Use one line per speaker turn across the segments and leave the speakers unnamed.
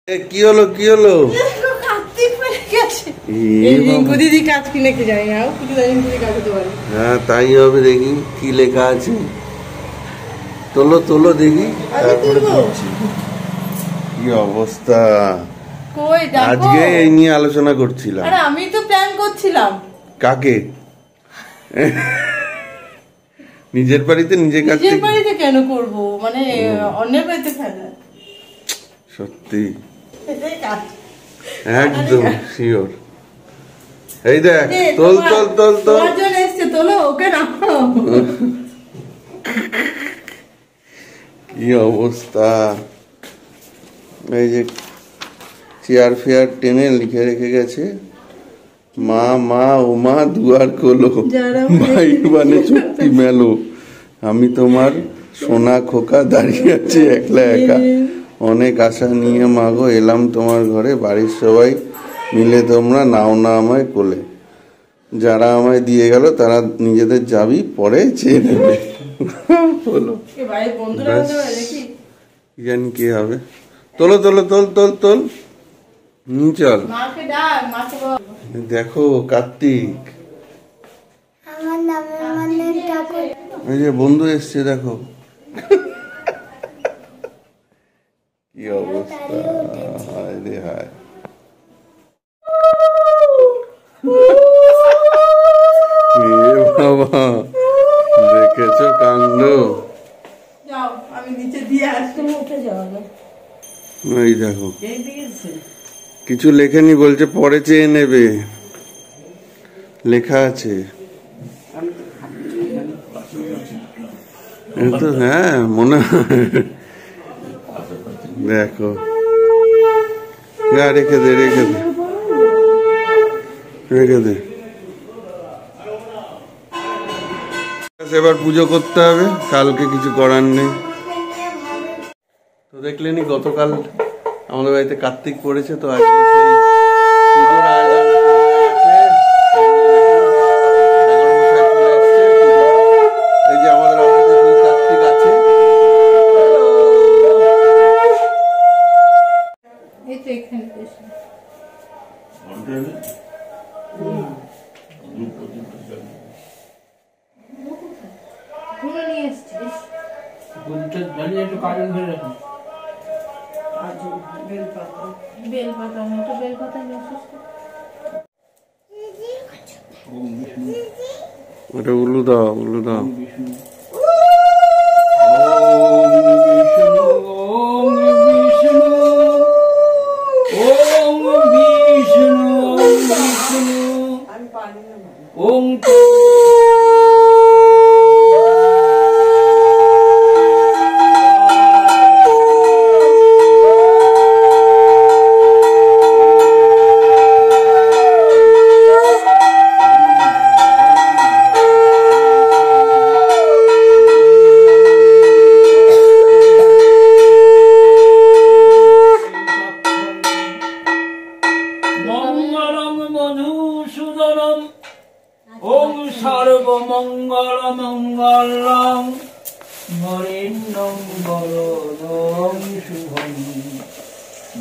কি হলো কি হলো? হ্যাঁ তাই হবে, দেখি কি লেখা আছে। তোলো তোলো দেখি, তারপরে কি অবস্থা। আজকে এই নিয়ে আলোচনা করছিলাম।
আমি তো প্ল্যান করছিলাম।
কাকে? নিজের বাড়িতে নিজে কাটতে?
নিজের বাড়িতে কেন করব, মানে অন্যের বাড়িতে ফেলা।
সত্যি একদম শিওর। এই দেখ, তোল তোল তোল তোল।
তোমার জন্য এসেছে, তোলো ওকে রাখো।
কি অবস্থা। এই যে চেয়ার ফেয়ার টেনে লিখে রেখে গেছে, মা মা ওমা দুয়ার খোলো, ভাই বানে চুক্তি মেলো, আমি তোমার সোনা খোকা দাঁড়িয়ে আছি একলা একা, অনেক আশা নিয়ে মাগো এলাম তোমার ঘরে, বাড়ির সবাই মিলে তোমরা নাও না আমায় কোলে, যারা আমায় দিয়ে গেল তারা নিজেদের যাবি পরে চেয়ে নেবে। বলো জানি কি হবে। তোলো তোলো তোল তোল তোল। চল দেখো কার্তিক, এই যে বন্ধু এসছে দেখো। কি অবস্থা, হায় রে হায়। বাবা দেখেছো কাণ্ড। এই দেখো কিছু লেখেনি, বলছে পরে চেয়ে নেবে, লেখা আছে তো। হ্যাঁ মনে হয়, দেখো রেখে দে রেখে দে রেখে দে। এবার পুজো করতে হবে, কালকে কিছু করার নেই। তো দেখলেনি গতকাল আমাদের বাড়িতে কার্তিক পড়েছে, তো আজকে সেই পুজোর আয়োজন আছে। এই যে আমাদের অফিসে দুই কার্তিক আছে। ওটা উলু দাও উলু দাও।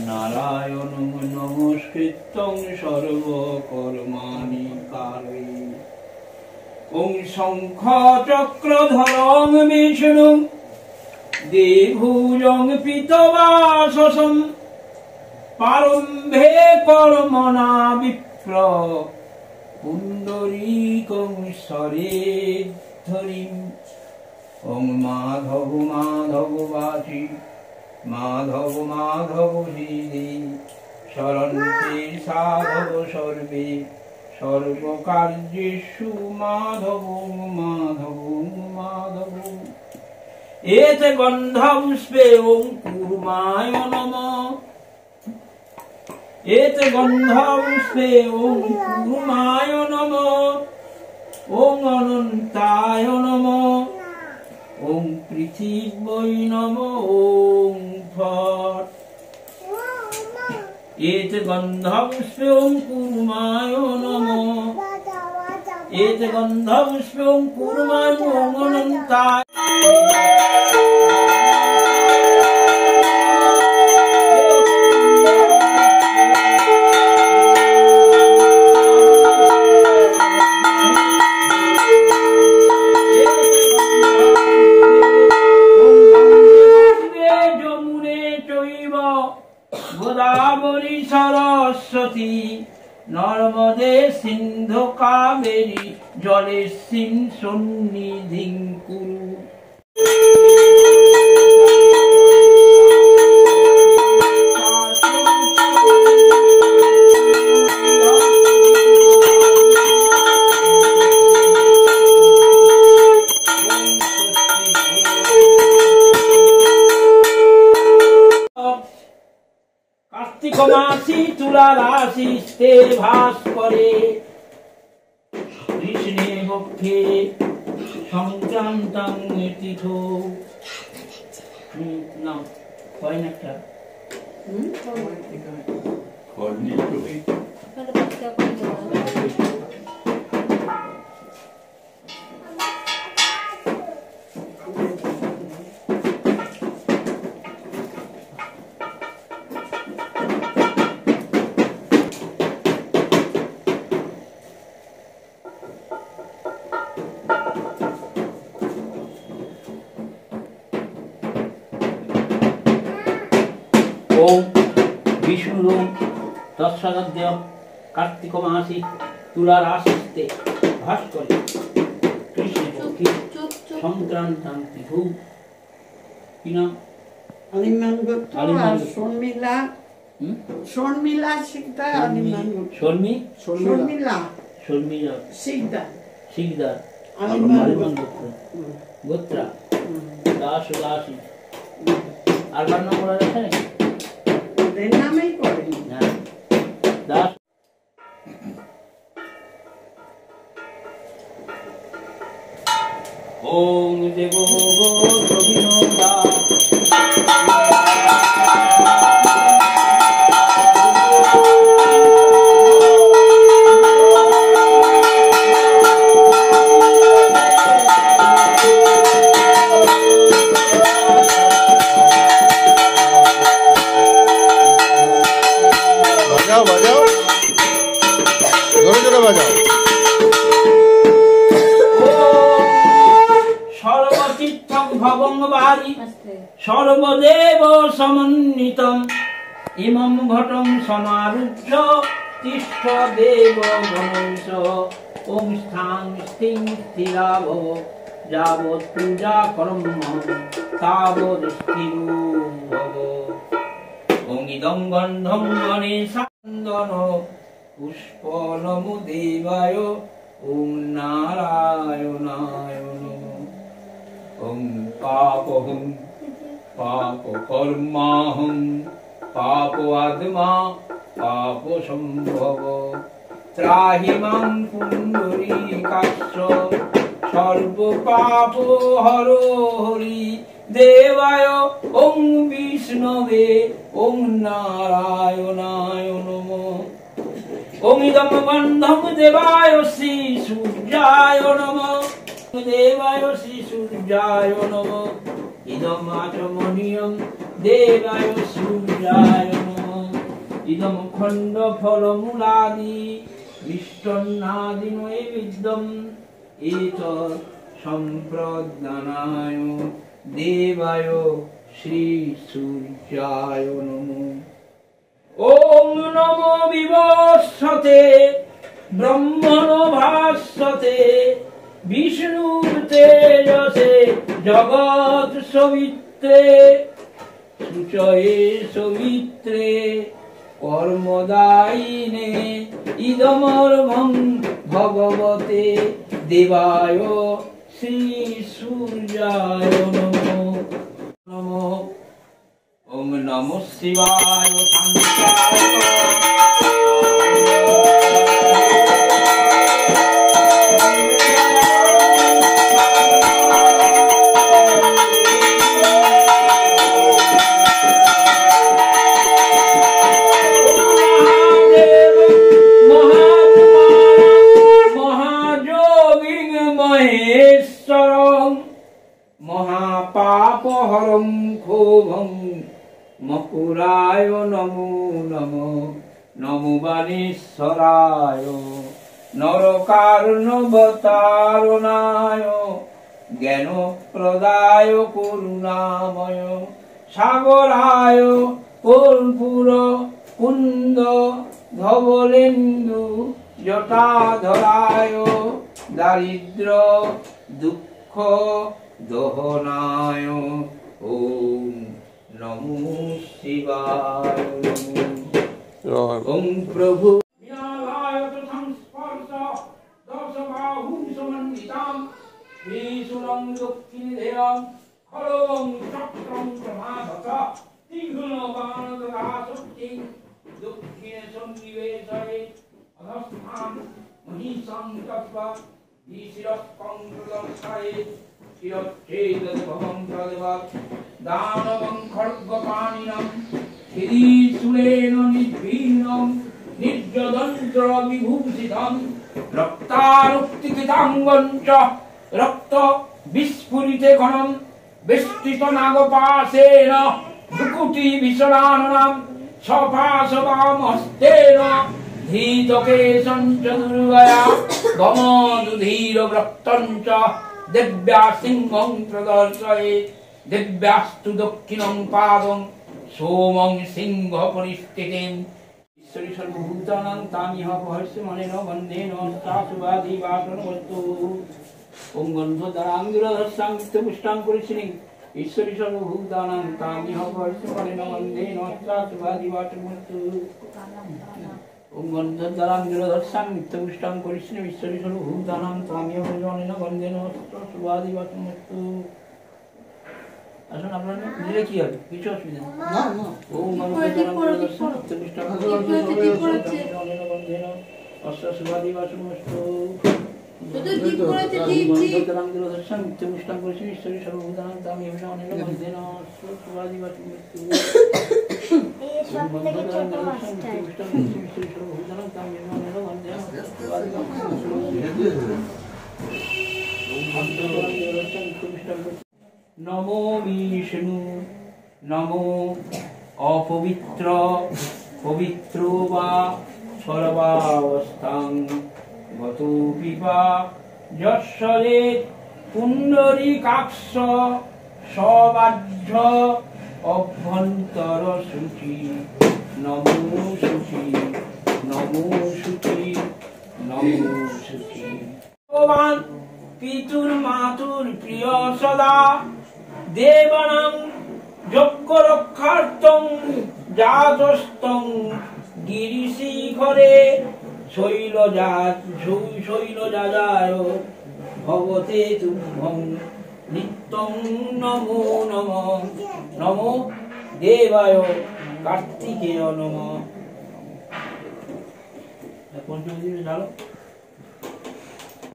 নারায়ণং নমস্কৃত্যং সর্বকর্মাণি কারয়ে ওং শঙ্খ চক্রধরং বিষ্ণুং দ্বিভুজং পীতবাসসং প্রারম্ভে কর্মণা বিপ্র পুণ্ডরীকং সরেদ্ধরিং ওং মাধব মাধব বাচি মাধব মাধব হৃদি শরন্তে সাধব সর্বে সর্বকার্যেষু মাধব মাধব মাধব। এত গন্ধপুষ্পে ওং কুর্মায় নমঃ, এত গন্ধপুষ্পে ওং কুর্মায় নমঃ, ওং অনন্তায় নমঃ, ওং পৃথিবৈ নমঃ, ওং ফট। এত গন্ধপুষ্পে ওং কুর্মায় নমঃ, এত গন্ধপুষ্পে ওং কুর্মায় ওং অনন্তায়। গোদাবরী সরস্বতী নর্মদে সিন্ধু কাবেরী জলেস্মিন সন্নিধিং কুরু। কার্তিক মাসি তুলা রাশিতে ভাস করে, কৃষ্ণের পক্ষে সংক্রান্তাং তিথ। না হয় না একটা ওম বিষ্ণুর তৎসদ্য কার্তিক মাসি তুলা রাশিতে ভাস করে, কৃষ্ণের পক্ষে সংক্রান্তাং তিথু। কি নাম?
আলিমান গোত্র আর শর্মিলা। শর্মিলা শিকদার। আলিমান গোত্র শর্মিলা
শিকদার
আলিমান
গোত্র গোত্রা দাস দাসী। আর কার নাম বলা যাচ্ছে নাকি?
ওদের নামেই করেন
দাস। ওম দেবো রবিনন্দা
বাজাও জোরে জোরে বাজাও।
সর্বচিত্তং ভবঙ্গবারি সর্বদেব সমন্বিতম ইমং ঘটং সমারুহ্য তিষ্ঠ দেব গণেশ। ওং স্থাং স্থিং স্থিরা ভব যাবৎ পূজা কর্ম তাবৎ স্থিরো ভব। ওং ইদং গন্ধং গণেশান্দন পুষ্প নমো দেবায়। ওং নারায়ণায় নমঃ। ওং পাপহং পাপ কর্মাহং পাপ আত্মা পাপ সম্ভব ত্রাহি মাং পুণ্ডরীকাক্ষ সর্ব পাপ হর হরি দেবায়। ওং বিষ্ণবে ওং নারায়ণায় নমঃ। ওং ইদং গন্ধং দেবায় শ্রী সূর্যায় নমঃ। দেবায় শ্রী সূর্যায় নমঃ। ইদম আচমনীয়ং দেবায় সূর্যায় নমঃ। ইদম খণ্ড ফলমূলাদি মিষ্টন্নাদি নৈবেদ্যম এতৎ সম্প্রদানায় দেবায় শ্রী সূর্যায় নমঃ। ওম নমো বিবস্বতে ব্রহ্মণো ভাস্বতে বিষ্ণুর তেজসে জগৎ সবিত্রে সুচয়ে সবিত্রে কর্মদায়িনে ইদমর্মং ভগবতে দেবায় শ্রী সূর্যায় নমঃ। নমঃ। ওম নমঃ শিবায় শান্তায় মহাপাপহরং ক্ষোভং মকুরায় নমো নমঃ। নমো বাণীশ্বরায় নরকার্ণবতারণায় জ্ঞানপ্রদায় করুণাময় সাগরায় কর্পূর কুন্দ ধবলেন্দু জটাধরায় দারিদ্র দুঃখ দহনায় ওম নমো শিবায়। ওম প্রভু বিনালায় সংস্পর্শ দশবাহু সমন্বিতাং ত্রিশূলং দক্ষিণেয়ং খড়গং চক্রং প্রমাদত তিঘ্নবাণদদাশক্তি দক্ষিণে সন্নিবেশয়ে অধস্থান মহিষাং তত্ত্বা বিশিরস্কং প্রদর্শয়ে শিরচ্ছেদভবং তদেবৎ দানবং খড়্গপাণিনং ত্রিশূলেন নির্ভীর্ণং নির্যদন্ত্র বিভূষিতং রক্তারুক্তিকিতাঙ্গং চ রক্ত বিস্ফুরিতে ঘনম বেষ্টিত নাগপাশেন ভ্রুকুটি বিশরাননাম সপাশবাম হস্তেন ধৃতকেশং চ দুর্গয়া গমদুধীর ব্রক্তং চ দেব্যা সিংহং প্রদর্শয়ে দেব্যাস্তু দক্ষিণং পাদং সোমং সিংহ পরিস্থিতিম। ঈশ্বরী সর্বভূতানাং তামিহ পহস্যমানেন বন্দেন শাশুবাদি বাসনবস্তু। ওম গন্ধধরাঙ্গুরধস্যাং নিত্যপুষ্টাং পরিচ্ছিন্নিং ঈশ্বরী সর্বভূতানাং তামিহ পহস্যমানেন বন্দেন শাশুবাদি বাসনবস্তু। ওম গন্ধধরাঙ্গুরধস্যাং নিত্যপুষ্টাং পরিচ্ছিন্নিং ঈশ্বরী সর্বভূতানাং তামিহ পহস্যমানেন বন্দেন শাশুবাদি বাসনবস্তু। আসুন আপনারা নিজে কি হবে, কিছু অসুবিধা নেই। ওম গন্ধধরাঙ্গুরধস্যাং নিত্যপুষ্টাং অশ্বশুভাদি বাসনবস্তু। গন্ধধরাঙ্গুরধস্যাং নিত্যপুষ্টাং পরিচ্ছিন্নিং ঈশ্বরী সর্বভূতানাং তামিহ পহস্যমানেন বন্দেন শাশুবাদি বাসনবস্তু। নমো বিষ্ণু নমো অপবিত্র পবিত্র বা সর্বাবস্থাং গতো পিপা যশ্বরে পুণ্ডরীকাক্ষ সবাহ্য অভ্যন্তর শুচি নমো শুচি নমো শুচি নমো শুচি। ভগবান পিতুর মাতুর প্রিয় সদা দেবানাং যজ্ঞ রক্ষার্থং জাতস্তং গিরিশিখরে শৈলজায় ভবতে তুভ্যং নিত্যং নমো নমো নমো দেবায় কার্তিকেয় নমঃ। পঞ্চমী ঢালো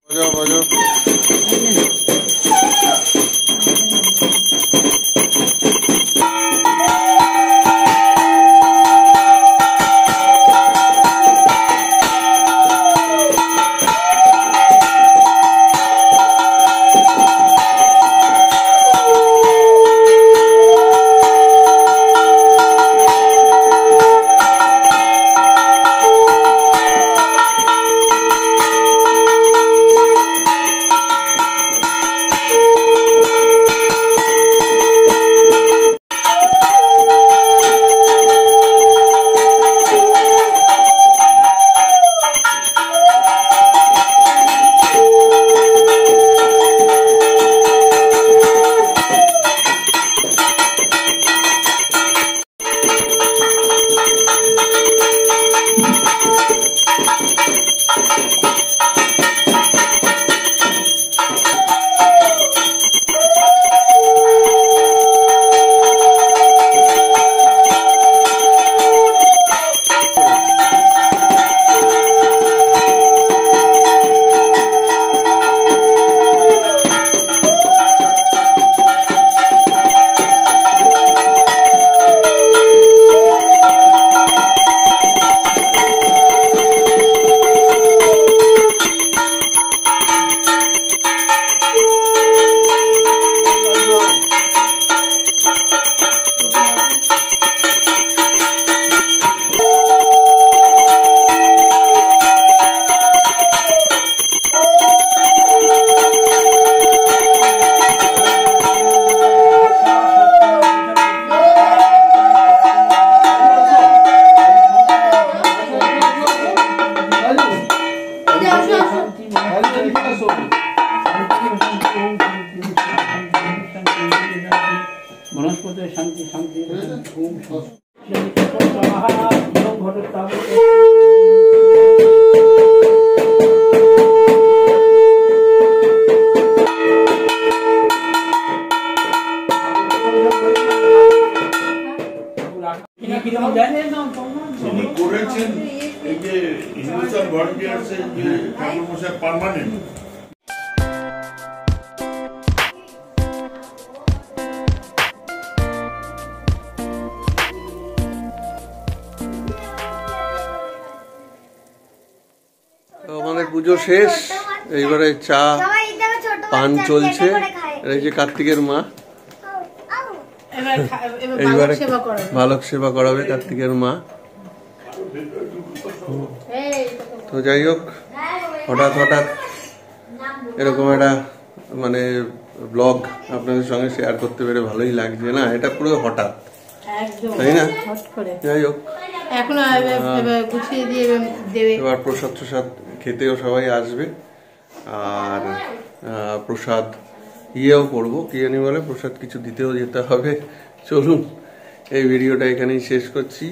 বাজাও বাজাও।
যিনি করেছেন এই যে হিন্দুস্তান ভলেন্টিয়ার্সের যে ঠাকুরমশাই পার্মানেন্ট,
তো আমাদের পুজো শেষ, এইবারে চা পান চলছে। এই যে কার্তিকের মা,
এবার বালক সেবা করাবে।
বালক সেবা করাবে কার্তিকের মা। তো যাই হোক, হঠাৎ হঠাৎ এরকম একটা মানে ব্লগ আপনাদের সঙ্গে শেয়ার করতে পেরে ভালোই লাগছে না, এটা পুরো হঠাৎ,
একদম
তাই না?
হট করে।
যাই হোক,
এখন এবার গুছিয়ে দিয়ে দেবে।
এবার প্রসাদ টসাদ খেতেও সবাই আসবে, আর প্রসাদ ইয়েও করবো, কি জানি বলে, প্রসাদ কিছু দিতেও যেতে হবে। চলুন, এই ভিডিওটা এখানেই শেষ করছি।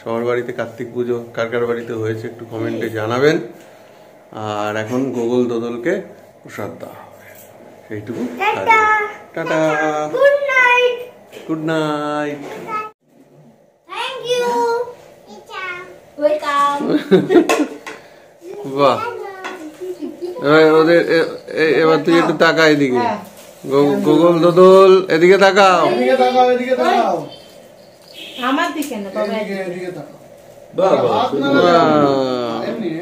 সবার বাড়িতে কার্তিক পুজো কার কার বাড়িতে হয়েছে একটু কমেন্টে জানাবেন। আর এখন গোগল দোদলকে প্রসাদ দেওয়া হবে, সেইটুকু। Tata,
good night.
Good night.
Thank you. Welcome.
বাহ, ওদের এবার তুই একটু তাকা এদিকে, গোগল দোদল এদিকে তাকাও।
আমার দিকে না বাবা,
বাহ,